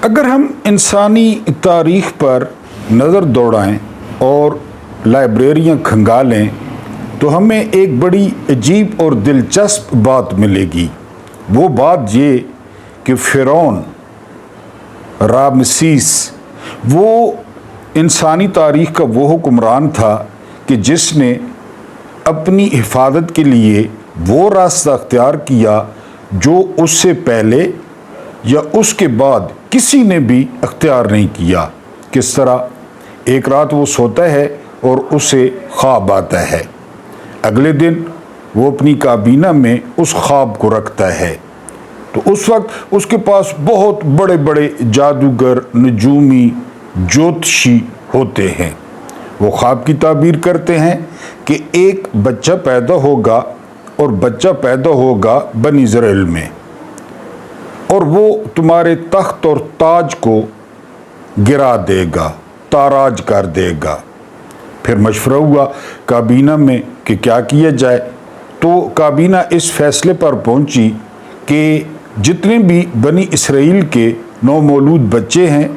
اگر ہم انسانی تاریخ پر نظر دوڑائیں اور لائبریریاں کھنگالیں تو ہمیں ایک بڑی عجیب اور دلچسپ بات ملے گی۔ وہ بات یہ کہ فرعون رامسیس وہ انسانی تاریخ کا وہ حکمران تھا کہ جس نے اپنی حفاظت کے لیے وہ راستہ اختیار کیا جو اس سے پہلے یا اس کے بعد کسی نے بھی اختیار نہیں کیا۔ کس طرح؟ ایک رات وہ سوتا ہے اور اسے خواب آتا ہے۔ اگلے دن وہ اپنی کابینہ میں اس خواب کو رکھتا ہے تو اس وقت اس کے پاس بہت بڑے بڑے جادوگر، نجومی، جوتشی ہوتے ہیں۔ وہ خواب کی تعبیر کرتے ہیں کہ ایک بچہ پیدا ہوگا اور بچہ پیدا ہوگا بنی اسرائیل میں، اور وہ تمہارے تخت اور تاج کو گرا دے گا، تاراج کر دے گا۔ پھر مشورہ ہوا کابینہ میں کہ کیا کیا جائے، تو کابینہ اس فیصلے پر پہنچی کہ جتنے بھی بنی اسرائیل کے نومولود بچے ہیں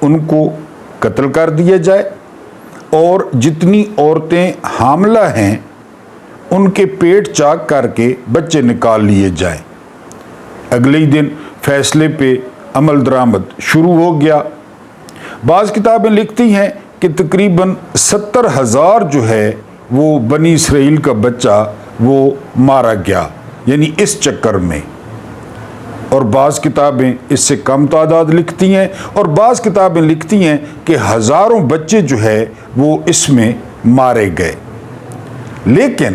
ان کو قتل کر دیا جائے، اور جتنی عورتیں حاملہ ہیں ان کے پیٹ چاک کر کے بچے نکال لیے جائیں۔ اگلے ہی دن فیصلے پہ عمل درآمد شروع ہو گیا۔ بعض کتابیں لکھتی ہیں کہ تقریباً 70,000 جو ہے وہ بنی اسرائیل کا بچہ وہ مارا گیا، یعنی اس چکر میں۔ اور بعض کتابیں اس سے کم تعداد لکھتی ہیں، اور بعض کتابیں لکھتی ہیں کہ ہزاروں بچے جو ہے وہ اس میں مارے گئے۔ لیکن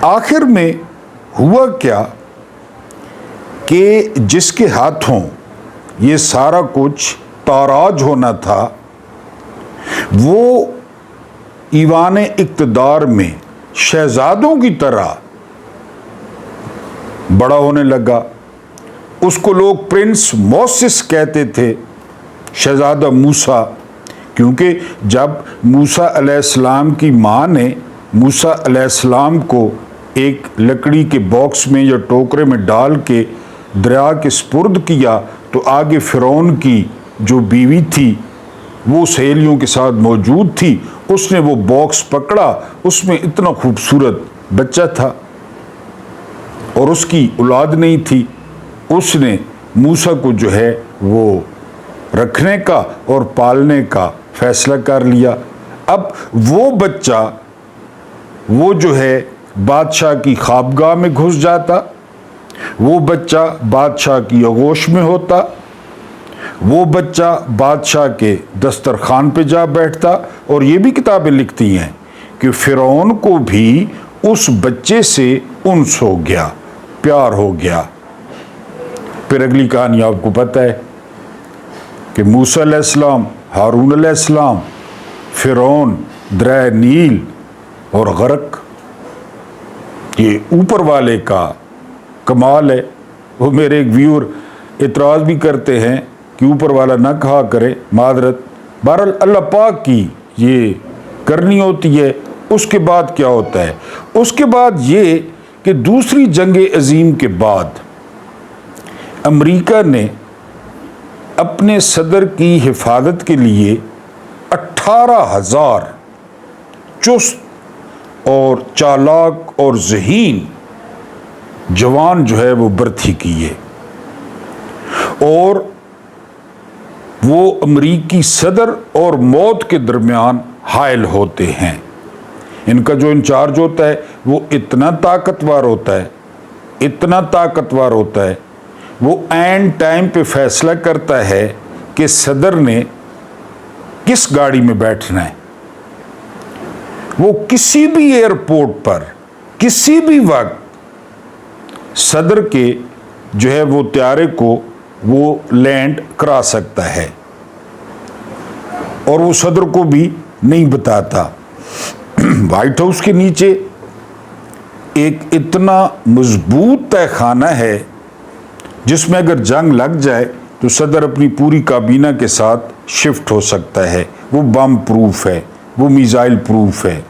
آخر میں ہوا کیا کہ جس کے ہاتھوں یہ سارا کچھ تاراج ہونا تھا وہ ایوان اقتدار میں شہزادوں کی طرح بڑا ہونے لگا۔ اس کو لوگ پرنس موسس کہتے تھے، شہزادہ موسیٰ، کیونکہ جب موسیٰ علیہ السلام کی ماں نے موسیٰ علیہ السلام کو ایک لکڑی کے باکس میں یا ٹوکرے میں ڈال کے دریا کے سپرد کیا تو آگے فرعون کی جو بیوی تھی وہ سہیلیوں کے ساتھ موجود تھی، اس نے وہ باکس پکڑا، اس میں اتنا خوبصورت بچہ تھا اور اس کی اولاد نہیں تھی۔ اس نے موسیٰ کو جو ہے وہ رکھنے کا اور پالنے کا فیصلہ کر لیا۔ اب وہ بچہ وہ جو ہے بادشاہ کی خوابگاہ میں گھس جاتا، وہ بچہ بادشاہ کی آغوش میں ہوتا، وہ بچہ بادشاہ کے دسترخوان پہ جا بیٹھتا۔ اور یہ بھی کتابیں لکھتی ہیں کہ فرعون کو بھی اس بچے سے انس ہو گیا، پیار ہو گیا۔ پھر اگلی کہانی آپ کو پتہ ہے کہ موسیٰ علیہ السلام، ہارون علیہ السلام، فرعون، دریائے نیل اور غرق۔ یہ اوپر والے کا کمال ہے۔ وہ میرے ایک ویور اعتراض بھی کرتے ہیں کہ اوپر والا نہ کہا کرے، معذرت، بہرحال اللہ پاک کی یہ کرنی ہوتی ہے۔ اس کے بعد کیا ہوتا ہے؟ اس کے بعد یہ کہ دوسری جنگ عظیم کے بعد امریکہ نے اپنے صدر کی حفاظت کے لیے 18,000 چست اور چالاک اور ذہین جوان جو ہے وہ برتی کیے، اور وہ امریکی صدر اور موت کے درمیان حائل ہوتے ہیں۔ ان کا جو انچارج ہوتا ہے وہ اتنا طاقتور ہوتا ہے، اتنا طاقتور ہوتا ہے، وہ عین ٹائم پہ فیصلہ کرتا ہے کہ صدر نے کس گاڑی میں بیٹھنا ہے۔ وہ کسی بھی ایئرپورٹ پر کسی بھی وقت صدر کے جو ہے وہ طیارے کو وہ لینڈ کرا سکتا ہے، اور وہ صدر کو بھی نہیں بتاتا۔ وائٹ ہاؤس کے نیچے ایک اتنا مضبوط تہہ خانہ ہے جس میں اگر جنگ لگ جائے تو صدر اپنی پوری کابینہ کے ساتھ شفٹ ہو سکتا ہے۔ وہ بم پروف ہے، وہ میزائل پروف ہے۔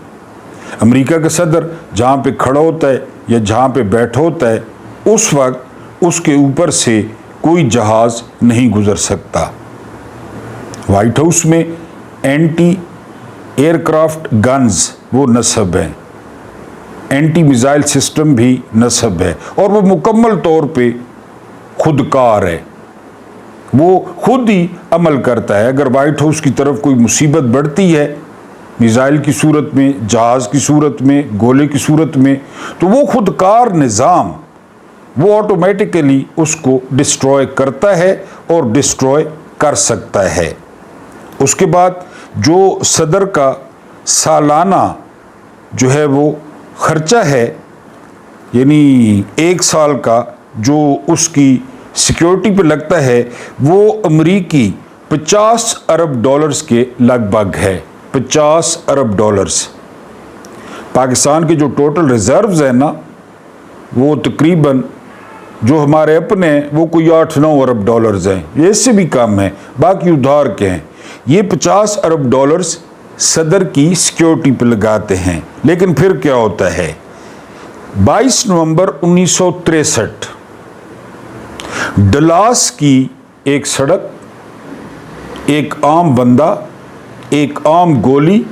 امریکہ کا صدر جہاں پہ کھڑا ہوتا ہے یا جہاں پہ بیٹھا ہوتا ہے اس وقت اس کے اوپر سے کوئی جہاز نہیں گزر سکتا۔ وائٹ ہاؤس میں اینٹی ایئر کرافٹ گنز وہ نصب ہیں، اینٹی میزائل سسٹم بھی نصب ہے، اور وہ مکمل طور پہ خودکار ہے، وہ خود ہی عمل کرتا ہے۔ اگر وائٹ ہاؤس کی طرف کوئی مصیبت بڑھتی ہے میزائل کی صورت میں، جہاز کی صورت میں، گولے کی صورت میں، تو وہ خودکار نظام وہ آٹومیٹیکلی اس کو ڈسٹروائے کرتا ہے اور ڈسٹروائے کر سکتا ہے۔ اس کے بعد جو صدر کا سالانہ جو ہے وہ خرچہ ہے، یعنی 1 سال کا جو اس کی سیکیورٹی پہ لگتا ہے، وہ امریکی 50 ارب ڈالرز کے لگ بھگ ہے، 50 ارب ڈالرز۔ پاکستان کے جو ٹوٹل ریزروز ہیں نا، وہ تقریباً جو ہمارے اپنے ہیں وہ کوئی 8-9 ارب ڈالرز ہیں، یہ اس سے بھی کم ہیں، باقی ادھار کے ہیں۔ یہ 50 ارب ڈالرز صدر کی سیکیورٹی پہ لگاتے ہیں۔ لیکن پھر کیا ہوتا ہے؟ 22 نومبر 1963 ڈلاس کی ایک سڑک، ایک عام بندہ، ایک عام گولی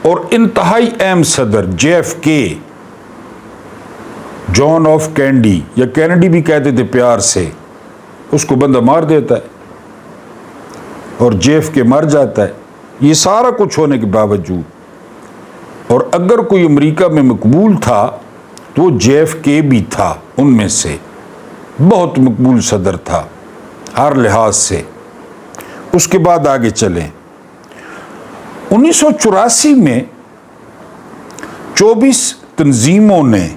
اور انتہائی اہم صدر JFK، جان آف کینڈی یا کینیڈی بھی کہتے تھے پیار سے، اس کو بندہ مار دیتا ہے اور JFK مر جاتا ہے۔ یہ سارا کچھ ہونے کے باوجود، اور اگر کوئی امریکہ میں مقبول تھا تو JFK بھی تھا، ان میں سے بہت مقبول صدر تھا ہر لحاظ سے۔ اس کے بعد آگے چلیں، 1984 میں 24 تنظیموں نے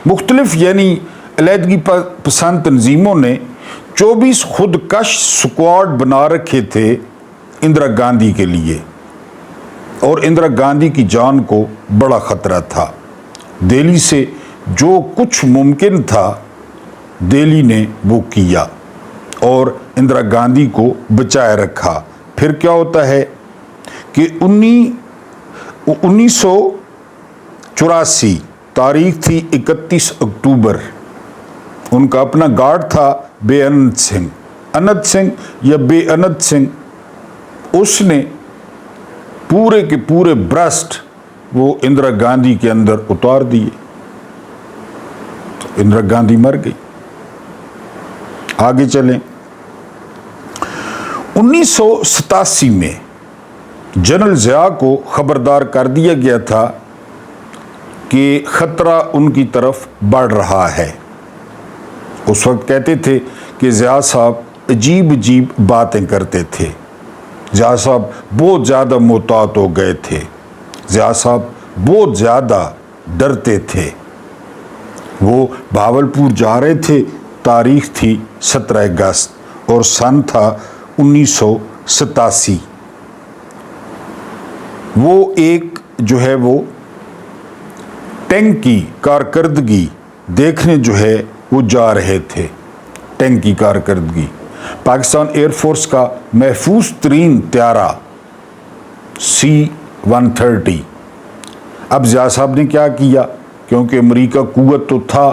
مختلف، یعنی علیحدگی پسند تنظیموں نے 24 خودکش سکواڈ بنا رکھے تھے اندرا گاندھی کے لیے، اور اندرا گاندھی کی جان کو بڑا خطرہ تھا۔ دہلی سے جو کچھ ممکن تھا دہلی نے وہ کیا اور اندرا گاندھی کو بچائے رکھا۔ پھر کیا ہوتا ہے کہ 1984 تاریخ تھی 31 اکتوبر، ان کا اپنا گارڈ تھا بے انت سنگھ یا بے انت سنگھ، اس نے پورے کے پورے برسٹ وہ اندرا گاندھی کے اندر اتار دیے، تو اندرا گاندھی مر گئی۔ آگے چلیں، 1987 میں جنرل ضیاء کو خبردار کر دیا گیا تھا کہ خطرہ ان کی طرف بڑھ رہا ہے۔ اس وقت کہتے تھے کہ ضیاء صاحب عجیب باتیں کرتے تھے، ضیاء صاحب بہت زیادہ محتاط ہو گئے تھے، ضیاء صاحب بہت زیادہ ڈرتے تھے۔ وہ بہاولپور جا رہے تھے، تاریخ تھی 17 اگست اور سن تھا 1987۔ وہ ایک جو ہے وہ ٹینک کی کارکردگی دیکھنے جو ہے وہ جا رہے تھے، ٹینک کی کارکردگی۔ پاکستان ایئر فورس کا محفوظ ترین طیارہ C-130۔ اب ضیاء صاحب نے کیا کیا؟ کیونکہ امریکہ قوت تو تھا،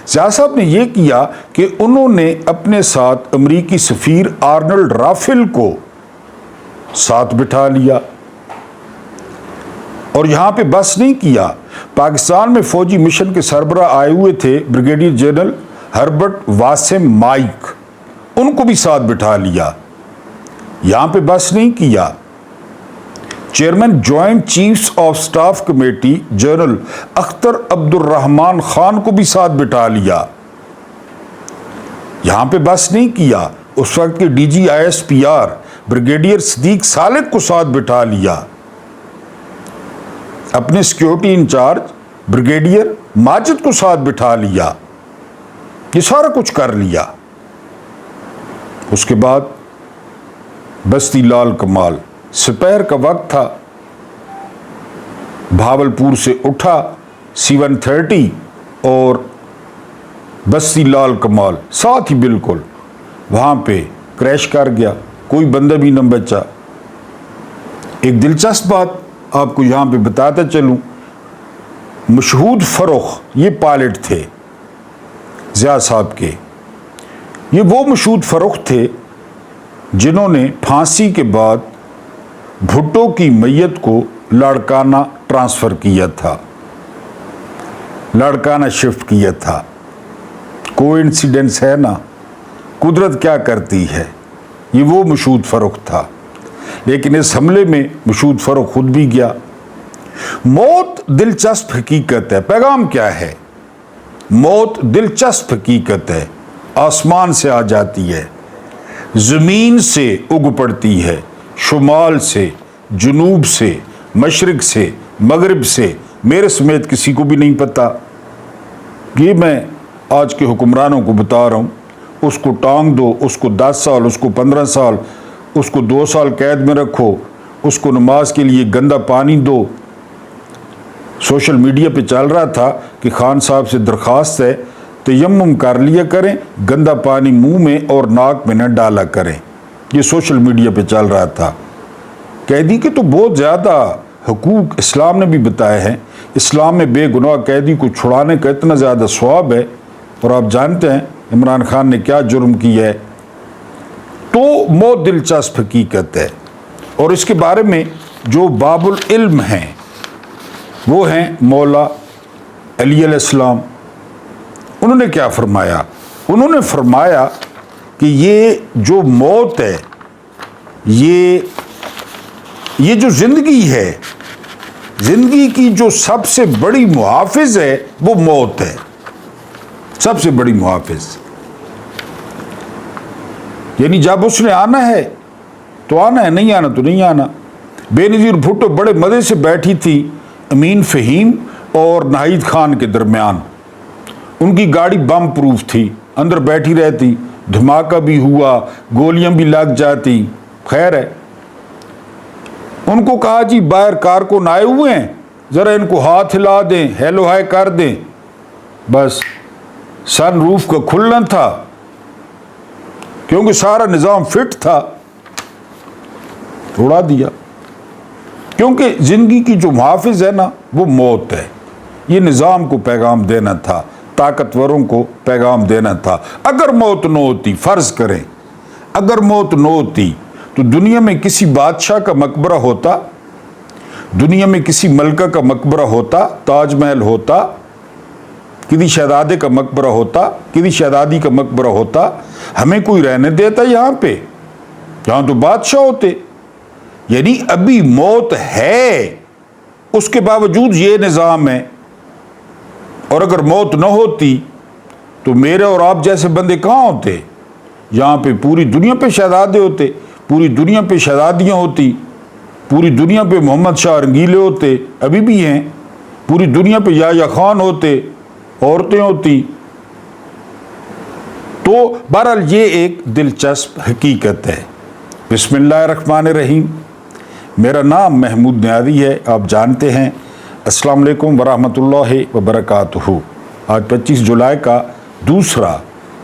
ضیاء صاحب نے یہ کیا کہ انہوں نے اپنے ساتھ امریکی سفیر آرنلڈ رافل کو ساتھ بٹھا لیا، اور یہاں پہ بس نہیں کیا، پاکستان میں فوجی مشن کے سربراہ آئے ہوئے تھے بریگیڈیئر جنرل ہربرٹ واسم مائک، ان کو بھی ساتھ بٹھا لیا۔ یہاں پہ بس نہیں کیا، chairman joint chiefs of staff committee general Akhtar عبد الرحمان خان کو بھی ساتھ بٹھا لیا۔ یہاں پہ بس نہیں کیا، اس وقت کے DG ISPR بریگیڈیئر صدیق سالک کو ساتھ بٹھا لیا، اپنے سیکیورٹی انچارج بریگیڈیئر ماجد کو ساتھ بٹھا لیا، یہ سارا کچھ کر لیا۔ اس کے بعد بستی لال کمال، سپہر کا وقت تھا، بہاولپور سے اٹھا C-130 اور بستی لال کمال ساتھ ہی بالکل وہاں پہ کریش کر گیا، کوئی بندہ بھی نہ بچا۔ ایک دلچسپ بات آپ کو یہاں پہ بتاتا چلوں، مشہود فروخ یہ پائلٹ تھے، ضیاء صاحب کے، یہ وہ مشہود فروخت تھے جنہوں نے پھانسی کے بعد بھٹو کی میت کو لاڑکانہ ٹرانسفر کیا تھا، لاڑکانہ شفٹ کیا تھا۔ کوئی انسیڈنس ہے نا، قدرت کیا کرتی ہے، یہ وہ مشہود فروخت تھا، لیکن اس حملے میں مشہود فروخت خود بھی گیا۔ موت دلچسپ حقیقت ہے، پیغام کیا ہے؟ موت دلچسپ حقیقت ہے، آسمان سے آ جاتی ہے، زمین سے اگ پڑتی ہے، شمال سے، جنوب سے، مشرق سے، مغرب سے، میرے سمیت کسی کو بھی نہیں پتہ۔ یہ میں آج کے حکمرانوں کو بتا رہا ہوں، اس کو ٹانگ دو، اس کو 10 سال، اس کو 15 سال، اس کو 2 سال قید میں رکھو، اس کو نماز کے لیے گندا پانی دو۔ سوشل میڈیا پہ چل رہا تھا کہ خان صاحب سے درخواست ہے تیمم کر لیا کریں، گندا پانی منہ میں اور ناک میں نہ ڈالا کریں، یہ سوشل میڈیا پہ چل رہا تھا۔ قیدی کے تو بہت زیادہ حقوق اسلام نے بھی بتائے ہیں، اسلام میں بے گناہ قیدی کو چھڑانے کا اتنا زیادہ ثواب ہے، اور آپ جانتے ہیں عمران خان نے کیا جرم کیا ہے۔ تو موت دلچسپ حقیقت ہے، اور اس کے بارے میں جو باب العلم ہیں وہ ہیں مولا علی علیہ السلام۔ انہوں نے کیا فرمایا؟ انہوں نے فرمایا کہ یہ جو موت ہے، یہ جو زندگی ہے، زندگی کی جو سب سے بڑی محافظ ہے وہ موت ہے، سب سے بڑی محافظ۔ یعنی جب اس نے آنا ہے تو آنا ہے، نہیں آنا تو نہیں آنا۔ بے نظیر بھٹو بڑے مزے سے بیٹھی تھی امین فہیم اور ناہید خان کے درمیان، ان کی گاڑی بم پروف تھی، اندر بیٹھی رہتی، دھماکہ بھی ہوا، گولیاں بھی لگ جاتی، خیر ہے۔ ان کو کہا جی باہر کارکن آئے ہوئے ہیں، ذرا ان کو ہاتھ ہلا دیں، ہیلو ہائے کر دیں، بس سن روف کا کھلنا تھا، کیونکہ سارا نظام فٹ تھا، اڑا دیا۔ کیونکہ زندگی کی جو محافظ ہے نا وہ موت ہے، یہ نظام کو پیغام دینا تھا، طاقتوروں کو پیغام دینا تھا۔ اگر موت نہ ہوتی، فرض کریں اگر موت نہ ہوتی تو دنیا میں کسی بادشاہ کا مقبرہ ہوتا، دنیا میں کسی ملکہ کا مقبرہ ہوتا، تاج محل ہوتا، کسی شہزادے کا مقبرہ ہوتا، کسی شہزادی کا مقبرہ ہوتا، ہمیں کوئی رہنے دیتا یہاں پہ؟ یہاں تو بادشاہ ہوتے۔ یعنی ابھی موت ہے، اس کے باوجود یہ نظام ہے، اور اگر موت نہ ہوتی تو میرے اور آپ جیسے بندے کہاں ہوتے؟ یہاں پہ پوری دنیا پہ شہزادے ہوتے، پوری دنیا پہ شہزادیاں ہوتی، پوری دنیا پہ محمد شاہ رنگیلے ہوتے، ابھی بھی ہیں، پوری دنیا پہ یحییٰ خان ہوتے، عورتیں ہوتی۔ تو بہرحال یہ ایک دلچسپ حقیقت ہے۔ بسم اللہ الرحمن الرحیم۔ میرا نام محمود نیازی ہے، آپ جانتے ہیں۔ السلام علیکم ورحمۃ اللہ وبرکاتہ۔ آج 25 جولائی کا دوسرا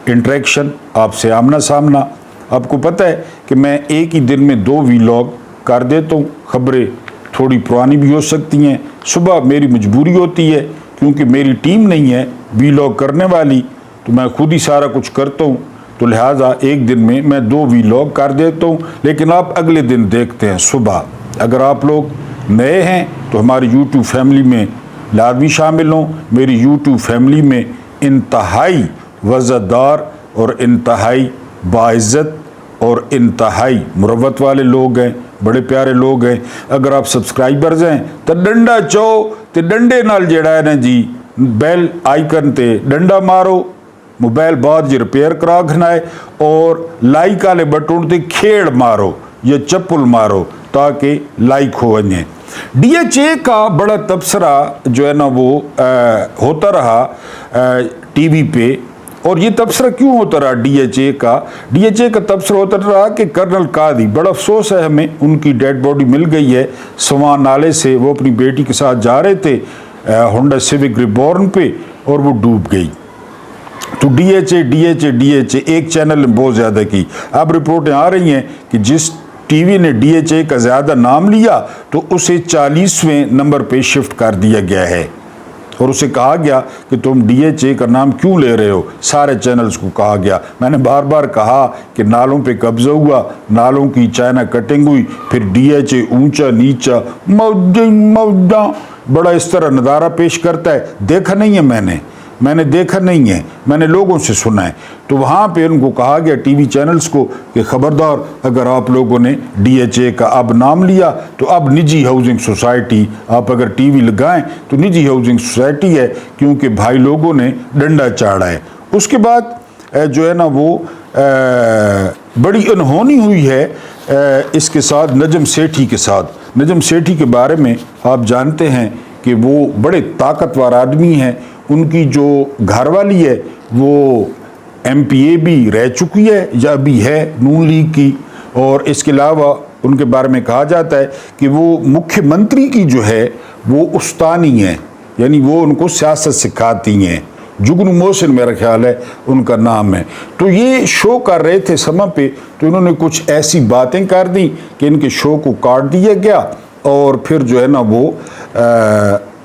انٹریکشن آپ سے آمنا سامنا۔ آپ کو پتہ ہے کہ میں ایک ہی دن میں 2 ویلاگ کر دیتا ہوں، خبریں تھوڑی پرانی بھی ہو سکتی ہیں، صبح میری مجبوری ہوتی ہے کیونکہ میری ٹیم نہیں ہے ویلاگ کرنے والی، تو میں خود ہی سارا کچھ کرتا ہوں، تو لہٰذا ایک دن میں 2 ویلاگ کر دیتا ہوں، لیکن آپ اگلے دن دیکھتے ہیں صبح۔ اگر آپ لوگ نئے ہیں تو ہماری یوٹیوب فیملی میں لازمی شامل ہوں۔ میری یوٹیوب فیملی میں انتہائی وزادار اور انتہائی باعزت اور انتہائی مروت والے لوگ ہیں، بڑے پیارے لوگ ہیں۔ اگر آپ سبسکرائبرز ہیں تو ڈنڈا چاؤ تے ڈنڈے نال جڑا ہے نا جی بیل آئیکن تے ڈنڈا مارو، موبائل بعد جی ریپیئر کرا کھنائے، اور لائک والے بٹن تے کھیڑ مارو یا چپل مارو تاکہ لائک ہو جائیں۔ ڈی ایچ اے کا بڑا تبصرہ جو ہے نا وہ ہوتا رہا ٹی وی پہ، اور یہ تبصرہ کیوں ہوتا رہا ڈی ایچ اے کا؟ ڈی ایچ اے کا تبصرہ ہوتا رہا کہ کرنل قادری، بڑا افسوس ہے ہمیں، ان کی ڈیڈ باڈی مل گئی ہے سوان نالے سے، وہ اپنی بیٹی کے ساتھ جا رہے تھے ہونڈا سیوک ریبورن پہ اور وہ ڈوب گئی۔ تو ڈی ایچ اے ایک چینل نے بہت زیادہ کی۔ اب رپورٹیں آ رہی ہیں کہ جس ٹی وی نے ڈی ایچ اے کا زیادہ نام لیا تو اسے 40ویں نمبر پہ شفٹ کر دیا گیا ہے، اور اسے کہا گیا کہ تم DHA کا نام کیوں لے رہے ہو، سارے چینلز کو کہا گیا۔ میں نے بار بار کہا کہ نالوں پہ قبضہ ہوا، نالوں کی چائنا کٹنگ ہوئی، پھر DHA اونچا نیچا موجاں بڑا اس طرح نظارہ پیش کرتا ہے۔ دیکھا نہیں ہے میں نے دیکھا نہیں ہے، میں نے لوگوں سے سنا ہے۔ تو وہاں پہ ان کو کہا گیا ٹی وی چینلز کو کہ خبردار، اگر آپ لوگوں نے DHA کا اب نام لیا تو اب نجی ہاؤسنگ سوسائٹی، آپ اگر ٹی وی لگائیں تو نجی ہاؤسنگ سوسائٹی ہے، کیونکہ بھائی لوگوں نے ڈنڈا چاڑا ہے۔ اس کے بعد جو ہے نا وہ بڑی انہونی ہوئی ہے اس کے ساتھ، نجم سیٹھی کے ساتھ۔ نجم سیٹھی کے بارے میں آپ جانتے ہیں کہ وہ بڑے طاقتور آدمی ہیں۔ ان کی جو گھر والی ہے وہ MPA بھی رہ چکی ہے یا ابھی ہے نون لیگ کی، اور اس کے علاوہ ان کے بارے میں کہا جاتا ہے کہ وہ مکھیہ منتری کی جو ہے وہ استانی ہے، یعنی وہ ان کو سیاست سکھاتی ہیں۔ جگنو محسن میرا خیال ہے ان کا نام ہے۔ تو یہ شو کر رہے تھے سما پہ، تو انہوں نے کچھ ایسی باتیں کر دی کہ ان کے شو کو کاٹ دیا گیا، اور پھر جو ہے نا وہ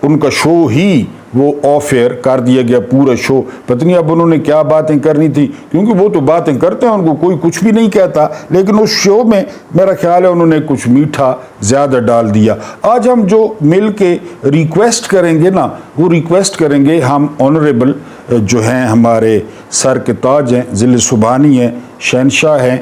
ان کا شو ہی وہ آف ایئر کر دیا گیا، پورا شو۔ پتہ نہیں اب انہوں نے کیا باتیں کرنی تھی، کیونکہ وہ تو باتیں کرتے ہیں، ان کو کوئی کچھ بھی نہیں کہتا، لیکن اس شو میں میرا خیال ہے انہوں نے کچھ میٹھا زیادہ ڈال دیا۔ آج ہم جو مل کے ریکویسٹ کریں گے نا، وہ ریکویسٹ کریں گے ہم آنریبل جو ہیں، ہمارے سر کے تاج ہیں، ذل سبحانی ہیں، شہنشاہ ہیں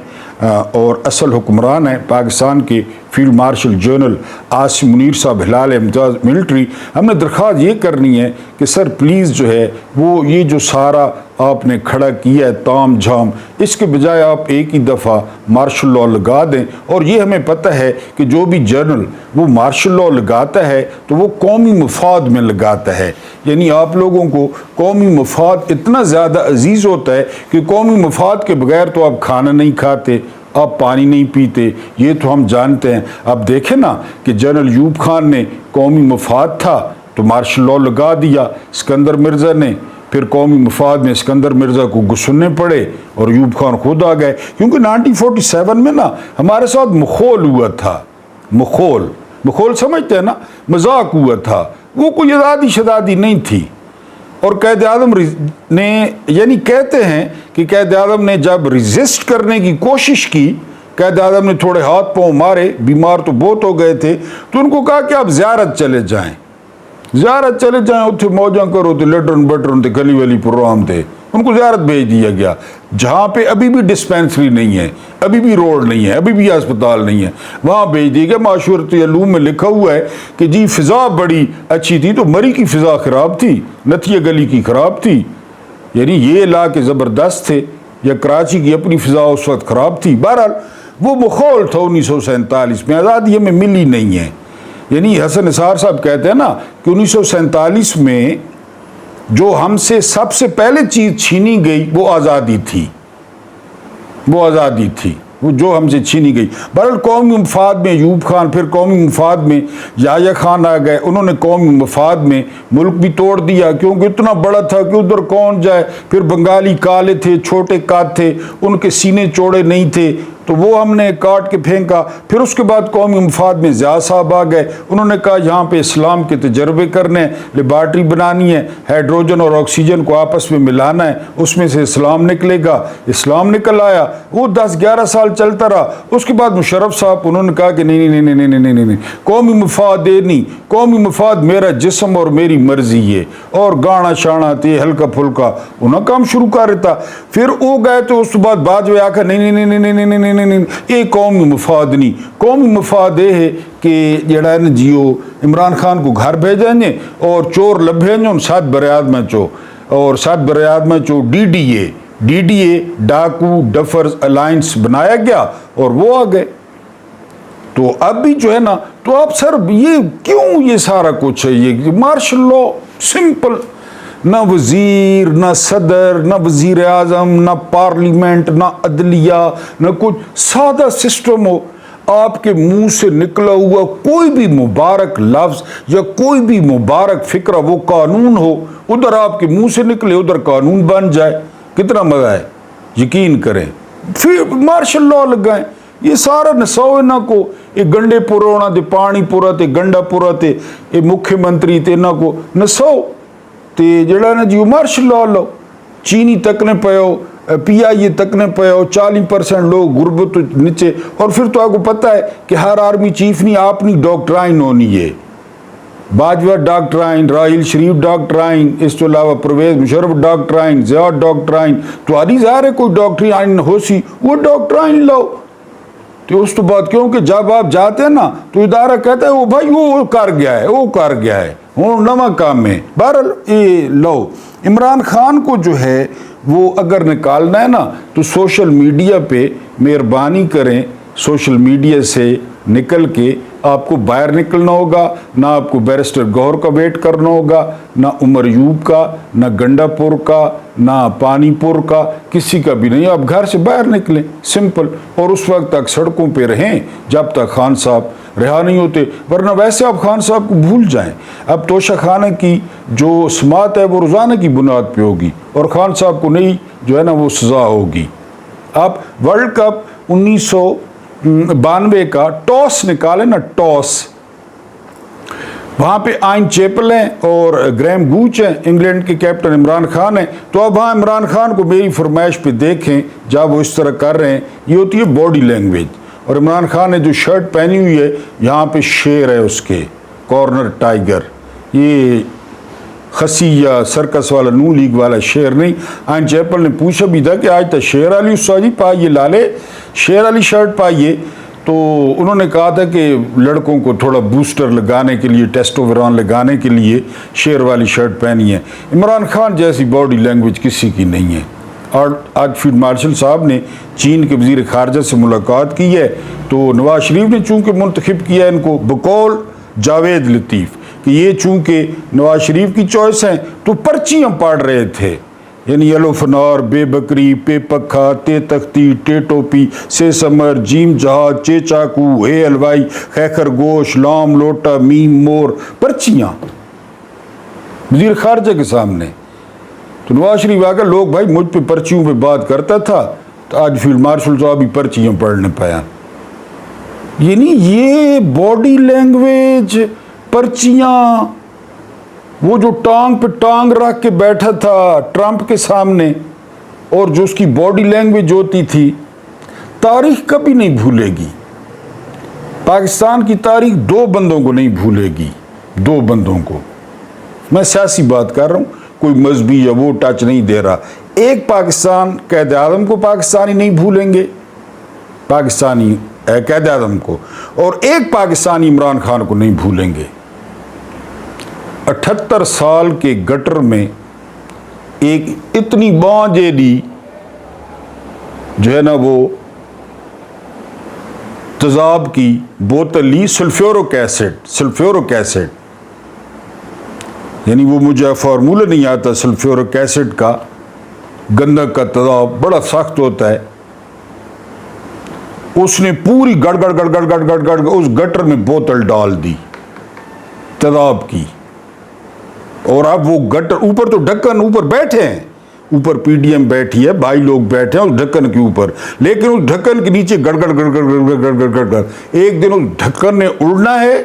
اور اصل حکمران ہیں پاکستان کے، field marshal general Asim Munir صاحب ہلال امتیاز ملٹری۔ ہم نے درخواست یہ کرنی ہے کہ سر پلیز جو ہے وہ یہ جو سارا آپ نے کھڑا کیا ہے تام جھام، اس کے بجائے آپ ایک ہی دفعہ مارشل لاء لگا دیں۔ اور یہ ہمیں پتہ ہے کہ جو بھی جنرل وہ مارشل لاء لگاتا ہے تو وہ قومی مفاد میں لگاتا ہے، یعنی آپ لوگوں کو قومی مفاد اتنا زیادہ عزیز ہوتا ہے کہ قومی مفاد کے بغیر تو آپ کھانا نہیں کھاتے، آپ پانی نہیں پیتے، یہ تو ہم جانتے ہیں۔ اب دیکھیں نا کہ جنرل ایوب خان نے قومی مفاد تھا تو مارشل لاء لگا دیا، اسکندر مرزا نے پھر قومی مفاد میں اسکندر مرزا کو گھسنے پڑے اور ایوب خان خود آ گئے، کیونکہ 1947 میں نا ہمارے ساتھ مخول ہوا تھا۔ مخول سمجھتے ہیں نا، مذاق ہوا تھا، وہ کوئی آزادی شدادی نہیں تھی۔ اور قائد اعظم نے، یعنی کہتے ہیں کہ قائد اعظم نے جب ریزسٹ کرنے کی کوشش کی، قائد اعظم نے تھوڑے ہاتھ پاؤں مارے، بیمار تو بہت ہو گئے تھے، تو ان کو کہا کہ آپ زیارت چلے جائیں، اتھے موجاں کرو، تے لٹرن بٹرن تے گلی والی پروگرام تھے، ان کو زیارت بھیج دیا گیا، جہاں پہ ابھی بھی ڈسپینسری نہیں ہے، ابھی بھی روڈ نہیں ہے، ابھی بھی ہسپتال نہیں ہے، وہاں بھیج دیا گیا۔ معاشرت علوم میں لکھا ہوا ہے کہ جی فضا بڑی اچھی تھی، تو مری کی فضا خراب تھی، نتھیہ گلی کی خراب تھی، یعنی یہ علاقے زبردست تھے، یا کراچی کی اپنی فضا اس وقت خراب تھی۔ بہرحال وہ مخول تھا 1947 میں، آزادی ہمیں ملی نہیں ہے۔ یعنی حسن نثار صاحب کہتے ہیں نا کہ 1947 میں جو ہم سے سب سے پہلے چیز چھینی گئی وہ آزادی تھی، وہ جو ہم سے چھینی گئی۔ بہرحال قومی مفاد میں ایوب خان، پھر قومی مفاد میں یحییٰ خان آ گئے، انہوں نے قومی مفاد میں ملک بھی توڑ دیا، کیونکہ اتنا بڑا تھا کہ ادھر کون جائے۔ پھر بنگالی کالے تھے، چھوٹے قد تھے، ان کے سینے چوڑے نہیں تھے، تو وہ ہم نے کاٹ کے پھینکا۔ پھر اس کے بعد قومی مفاد میں ضیاء صاحب آ گئے، انہوں نے کہا یہاں پہ اسلام کے تجربے کرنے ہیں، لیبارٹری بنانی ہے، ہائیڈروجن اور آکسیجن کو آپس میں ملانا ہے، اس میں سے اسلام نکلے گا۔ اسلام نکل آیا، وہ 10-11 سال چلتا رہا۔ اس کے بعد مشرف صاحب انہوں نے کہا کہ نہیں، قومی مفاد نہیں، قومی مفاد میرا جسم اور میری مرضی ہے، اور گانا شانا تے ہلکا پھلکا انہاں کام شروع کر رہتا۔ پھر وہ گئے تو اس بعد بعد میں آکھا نہیں، یہ قومی مفاد نہیں، قومی مفاد یہ ہے کہ جڑا ہے نا جیو عمران خان کو گھر بھیجیں گے اور چور لبھیں گے 7 براعظم چو، اور 7 براعظم چو DDA ڈاکو ڈفرز الائنس بنایا گیا اور وہ آ گئے۔ تو اب بھی جو ہے نا، تو آپ سر یہ کیوں یہ سارا کچھ ہے، یہ مارشل لاء سمپل، نہ وزیر، نہ صدر، نہ وزیر اعظم، نہ پارلیمنٹ، نہ عدلیہ، نہ کچھ، سادہ سسٹم ہو، آپ کے منہ سے نکلا ہوا کوئی بھی مبارک لفظ یا کوئی بھی مبارک فکرہ وہ قانون ہو، ادھر آپ کے منہ سے نکلے، ادھر قانون بن جائے، کتنا مزہ ہے، یقین کریں۔ پھر مارشل لاء لگائیں، یہ سارا نسو نہ کو، یہ گنڈے پورا ہونا تے پانی پورا تے گنڈا پورا تے یہ مکھیہ منتری تے نہ کو نسو، تے جڑا نا جی وہ مارشل لا لو، چینی تکنے پے ہو، PIA تکنے پے ہو، 40% لوگ غربت نیچے. اور پھر تو آپ کو پتہ ہے کہ ہر آرمی چیف نہیں اپنی ڈاکٹرائن ہونی ہے. باجوہ ڈاکٹرائن، راحیل شریف ڈاکٹرائن، اس تو علاوہ پرویز مشرف ڈاکٹرائن، ضیاء ڈاکٹرائن. تو آدھی ظاہر ہے کوئی ڈاکٹرائن ہو سی وہ ڈاکٹرائن لاؤ. تو اس تو بات کیونکہ جب آپ جاتے ہیں نا تو ادارہ کہتا ہے وہ بھائی وہ کر گیا ہے، وہ کر گیا ہے، وہ نواں کام ہے. بہرحال یہ لو. عمران خان کو جو ہے وہ اگر نکالنا ہے نا تو سوشل میڈیا پہ مہربانی کریں، سوشل میڈیا سے نکل کے آپ کو باہر نکلنا ہوگا. نہ آپ کو بیرسٹر گوہر کا ویٹ کرنا ہوگا، نہ عمر ایوب کا، نہ گنڈا پور کا، نہ پانی پور کا، کسی کا بھی نہیں. آپ گھر سے باہر نکلیں، سمپل. اور اس وقت تک سڑکوں پہ رہیں جب تک خان صاحب رہا نہیں ہوتے، ورنہ ویسے آپ خان صاحب کو بھول جائیں. اب توشہ خانہ کی جو سماعت ہے وہ روزانہ کی بنیاد پہ ہوگی اور خان صاحب کو نہیں جو ہے نا وہ سزا ہوگی. آپ ورلڈ کپ 1992 کا ٹاس نکالیں نا، ٹاس، وہاں پہ آئن چیپل ہیں اور گریم گوچ ہیں، انگلینڈ کے کیپٹن عمران خان ہیں. تو اب وہاں عمران خان کو میری فرمائش پہ دیکھیں جب وہ اس طرح کر رہے ہیں. یہ ہوتی ہے باڈی لینگویج. اور عمران خان نے جو شرٹ پہنی ہوئی ہے یہاں پہ شیر ہے اس کے، کارنر ٹائیگر. یہ خسی یا سرکس والا نون لیگ والا شیر نہیں. آئن چیپل نے پوچھا بھی تھا کہ آج تک شیر والی استاد جی پائیے، لالے شیر والی شرٹ پائیے. تو انہوں نے کہا تھا کہ لڑکوں کو تھوڑا بوسٹر لگانے کے لیے، ٹیسٹووران لگانے کے لیے شیر والی شرٹ پہنی ہے. عمران خان جیسی باڈی لینگویج کسی کی نہیں ہے. اور آج فیلڈ مارشل صاحب نے چین کے وزیر خارجہ سے ملاقات کی ہے تو نواز شریف نے چونکہ منتخب کیا ہے ان کو بقول جاوید لطیف کہ یہ چونکہ نواز شریف کی چوائس ہیں تو پرچیاں پڑھ رہے تھے. یعنی یلو فنار، بے بکری، پے پکھا، تے تختی، ٹے ٹوپی، سے سمر، جیم جہاز، چے چاکو، اے الوائی، خیخر گوش، لام لوٹا، میم مور، پرچیاں وزیر خارجہ کے سامنے. تو نواز شریف آ کر لوگ بھائی مجھ پہ پرچیوں پہ بات کرتا تھا تو آج فیلڈ مارشل صاحب بھی پرچیاں پڑھنے پایا. یعنی یہ باڈی لینگویج، پرچیاں، وہ جو ٹانگ پہ ٹانگ رکھ کے بیٹھا تھا ٹرمپ کے سامنے اور جو اس کی باڈی لینگویج ہوتی تھی، تاریخ کبھی نہیں بھولے گی. پاکستان کی تاریخ دو بندوں کو نہیں بھولے گی، دو بندوں کو. میں سیاسی بات کر رہا ہوں، کوئی مذہبی یا وہ ٹچ نہیں دے رہا. ایک پاکستان قائد اعظم کو پاکستانی نہیں بھولیں گے، پاکستانی قائد اعظم کو، اور ایک پاکستانی عمران خان کو نہیں بھولیں گے. 78 سال کے گٹر میں ایک اتنی بانجے دی جو ہے نا وہ تیزاب کی بوتل لی، سلفیورک ایسڈ، یعنی وہ مجھے فارمولہ نہیں آتا سلفیورک ایسڈ کا، گندک کا تیزاب بڑا سخت ہوتا ہے. اس نے پوری گڑ گڑ گڑ گڑ گڑ گڑ گڑ اس گٹر میں بوتل ڈال دی تیزاب کی. اور اب وہ گٹر اوپر تو ڈھکن اوپر بیٹھے ہیں، اوپر PDM بیٹھی ہے، بھائی لوگ بیٹھے ہیں اس ڈھکن کے اوپر، لیکن اس ڈھکن کے نیچے گڑ گڑ گڑ گڑ گڑ گڑ گڑ گڑ گڑ. ایک دن اس ڈھکن نے اڑنا ہے،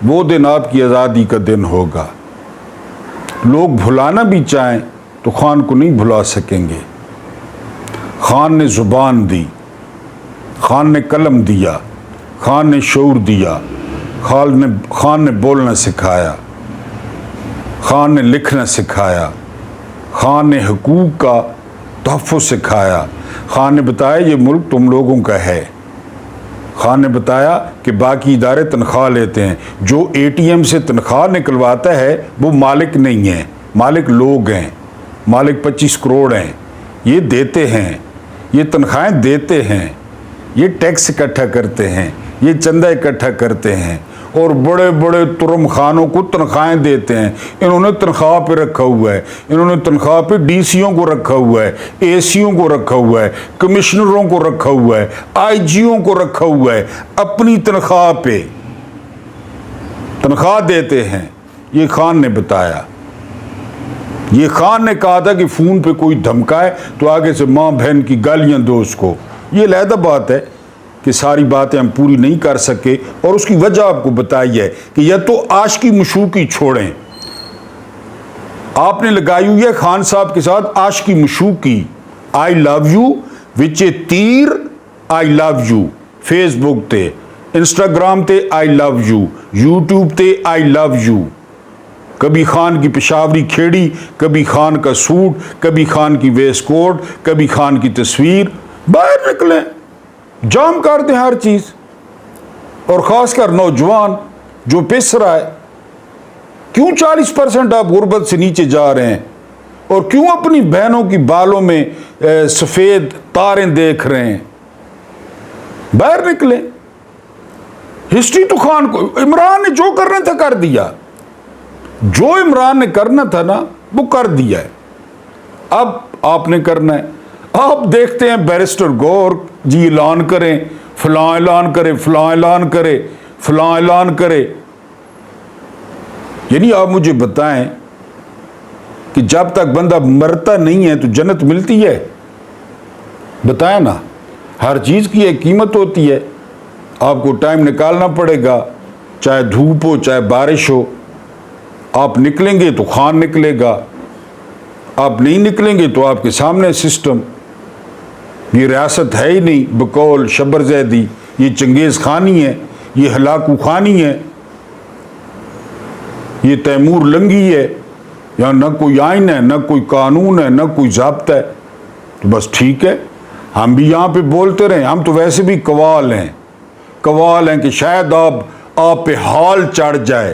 وہ دن آپ کی آزادی کا دن ہوگا. لوگ بھلانا بھی چاہیں تو خان کو نہیں بھلا سکیں گے. خان نے زبان دی، خان نے قلم دیا، خان نے شعور دیا، خان نے بولنا سکھایا، خان نے لکھنا سکھایا، خان نے حقوق کا تحفظ سکھایا. خان نے بتایا یہ ملک تم لوگوں کا ہے. خان نے بتایا کہ باقی ادارے تنخواہ لیتے ہیں، جو ATM سے تنخواہ نکلواتا ہے وہ مالک نہیں ہے، مالک لوگ ہیں، مالک 25 کروڑ ہیں. یہ دیتے ہیں، یہ تنخواہیں دیتے ہیں، یہ ٹیکس اکٹھا کرتے ہیں، یہ چندہ اکٹھا کرتے ہیں اور بڑے بڑے ترم خانوں کو تنخواہیں دیتے ہیں. انہوں نے تنخواہ پہ رکھا ہوا ہے، انہوں نے تنخواہ پہ DCوں کو رکھا ہوا ہے، ACوں کو رکھا ہوا ہے، کمشنروں کو رکھا ہوا ہے، IGوں کو رکھا ہوا ہے. اپنی تنخواہ پہ تنخواہ دیتے ہیں. یہ خان نے بتایا. یہ خان نے کہا تھا کہ فون پہ کوئی دھمکائے تو آگے سے ماں بہن کی گالیاں دو اس کو. یہ علیحدہ بات ہے کہ ساری باتیں ہم پوری نہیں کر سکے اور اس کی وجہ آپ کو بتائی ہے کہ یا تو عاشقی مشوقی چھوڑیں. آپ نے لگائی ہوئی ہے خان صاحب کے ساتھ عاشقی مشوقی، آئی لو یو وچ اے تیر آئی لو یو، فیس بک تے، انسٹاگرام تے آئی لو یو، یوٹیوب تے آئی لو یو، کبھی خان کی پشاوری کھیڑی، کبھی خان کا سوٹ، کبھی خان کی ویسٹ کوٹ، کبھی خان کی تصویر، باہر نکلیں، جام کر دیں ہر چیز۔ اور خاص کر نوجوان جو پس رہا ہے، کیوں 40% آپ غربت سے نیچے جا رہے ہیں، اور کیوں اپنی بہنوں کی بالوں میں سفید تاریں دیکھ رہے ہیں؟ باہر نکلیں۔ ہسٹری تو خان کو، عمران نے جو کرنا تھا کر دیا، جو عمران نے کرنا تھا نا وہ کر دیا ہے، اب آپ نے کرنا ہے۔ آپ دیکھتے ہیں بیرسٹر گور جی اعلان کریں، فلاں اعلان کرے، فلاں اعلان کرے، فلاں اعلان کرے، یعنی آپ مجھے بتائیں کہ جب تک بندہ مرتا نہیں ہے تو جنت ملتی ہے؟ بتائیں نا، ہر چیز کی ایک قیمت ہوتی ہے، آپ کو ٹائم نکالنا پڑے گا، چاہے دھوپ ہو چاہے بارش ہو، آپ نکلیں گے تو خان نکلے گا، آپ نہیں نکلیں گے تو آپ کے سامنے سسٹم۔ یہ ریاست ہے ہی نہیں بقول شبر زیدی، یہ چنگیز خانی ہے، یہ ہلاکو خانی ہے، یہ تیمور لنگی ہے، یہاں نہ کوئی آئین ہے، نہ کوئی قانون ہے، نہ کوئی ضابطہ ہے، تو بس ٹھیک ہے، ہم بھی یہاں پہ بولتے رہیں، ہم تو ویسے بھی قوال ہیں کہ شاید آپ پہ حال چڑھ جائے،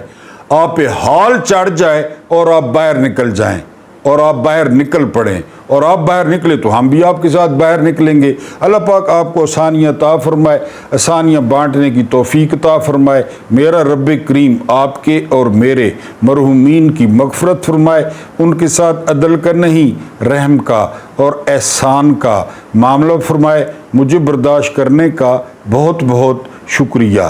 آپ پہ حال چڑھ جائے اور آپ باہر نکل جائیں، اور آپ باہر نکل پڑیں، اور آپ باہر نکلے تو ہم بھی آپ کے ساتھ باہر نکلیں گے۔ اللہ پاک آپ کو آسانیاں عطا فرمائے، آسانیاں بانٹنے کی توفیق عطا فرمائے۔ میرا رب کریم آپ کے اور میرے مرحومین کی مغفرت فرمائے، ان کے ساتھ عدل کا نہیں رحم کا اور احسان کا معاملہ فرمائے۔ مجھے برداشت کرنے کا بہت بہت شکریہ۔